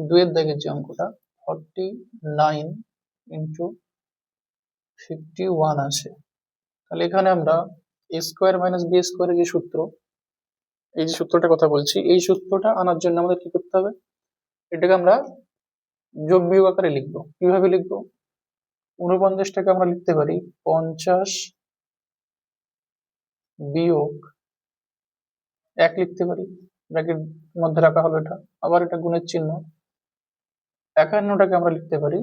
দুয়ের দাগের যে অঙ্কটা 49 ইন্টু 51 আছে, তাহলে এখানে আমরা a স্কোয়ার মাইনাস বি স্কোয়ারের যে সূত্র, এই যে সূত্রটার কথা বলছি, এই সূত্রটা আনার জন্য আমাদের কি করতে হবে, এটাকে আমরা যোগ বিয়োগ আকারে লিখবো। কিভাবে লিখবো? 49টাকে আমরা লিখতে পারি 50 বিয়োগ 1 লিখতে পারি, ব্র্যাকেট মধ্যে রাখা হলো এটা, আবার এটা গুণের চিহ্ন। 51টাকে আমরা লিখতে পারি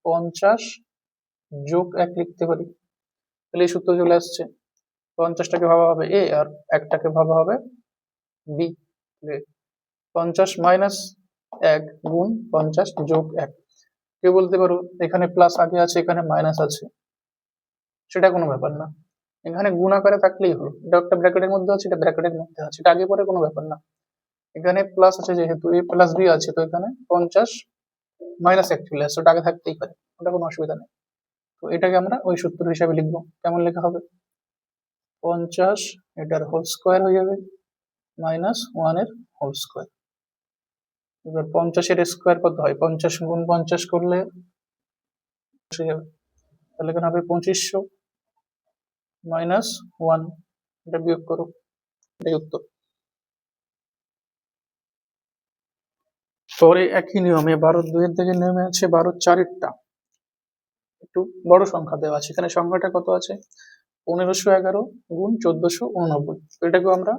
50 যোগ 1 লিখতে পারি, তাহলে এই সূত্র চলে আসছে। 50টাকে ভাবা হবে এ আর 1টাকে ভাবা হবে বি। 50 মাইনাস 1 গুণ 50 যোগ 1। কেউ বলতে পারো এখানে প্লাস আগে আছে এখানে মাইনাস আছে, সেটা কোনো ব্যাপার না, এখানে গুণ আকারে থাকলেই হলো। এটা একটা ব্র্যাকেটের মধ্যে আছে, এটা ব্র্যাকেটের মধ্যে আছে, এটা আগে পরে কোনো ব্যাপার না। এখানে প্লাস আছে যেহেতু এ প্লাস বি আছে, তো এখানে 50 মাইনাস 1 চলে আসছে, ওটা আগে থাকতেই পারে, ওটা কোনো অসুবিধা নেই। তো এটাকে আমরা ওই সূত্র হিসাবে লিখবো। কেমন লেখা হবে? 50 এটার হোল স্কোয়ার হয়ে যাবে মাইনাস 1 এর হোল স্কোয়ার। এবার 50 এর স্কোয়ার কত হয়? 50 গুণ 50 করলে হয়ে যাবে, তাহলে এখানে হবে 2500 মাইনাস 1, এটা বিয়োগ করো, এটাই উত্তর। পরে একই নিয়মে 12-2 এর দিকে নিয়মে আছে 12-4 একটু বড় সংখ্যা দেওয়া আছে, এখানে সংখ্যাটা কত আছে? 1511 গুণ 1489। এটাকেও আমরা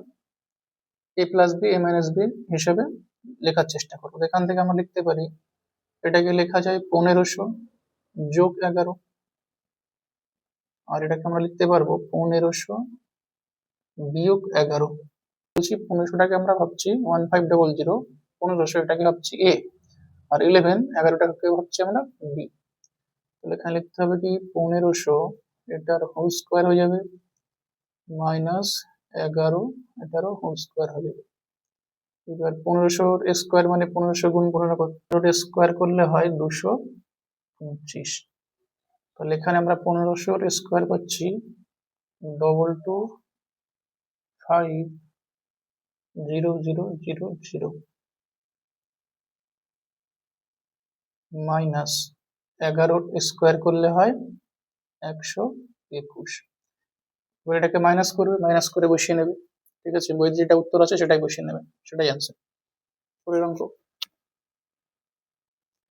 এ plus B A minus B হিসেবে লেখার চেষ্টা করবো। এখান থেকে আমরা লিখতে পারি, এটাকে লেখা যায় 1500 যোগ 11, আর এটাকে আমরা লিখতে পারবো 1500 বিয়োগ 11। বলছি 1500টাকে আমরা ভাবছি 1500, 1500 এটাকে ভাবছি এ, আর 11টাকে ভাবছি আমরা বি। তাহলে এখানে লিখতে হবে কি 1500 এটার হোল স্কোয়ার হয়ে যাবে মাইনাস 11 এটারও হোল স্কোয়ার হয়ে যাবে। এবার 1500 স্কোয়ার মানে 1500 গুণ 15 স্কোয়ার করলে হয় 225। তাহলে এখানে আমরা 1500 স্কোয়ার করছি 2250000 মাইনাস 11 স্কোয়ার করলে হয় 121। এবার এটাকে মাইনাস করবে, মাইনাস করে বসিয়ে নেবে। ঠিক আছে, বইয়ের যেটা উত্তর আছে সেটাই বসিয়ে নেবে, সেটাই অ্যান্সার। পরের অঙ্ক।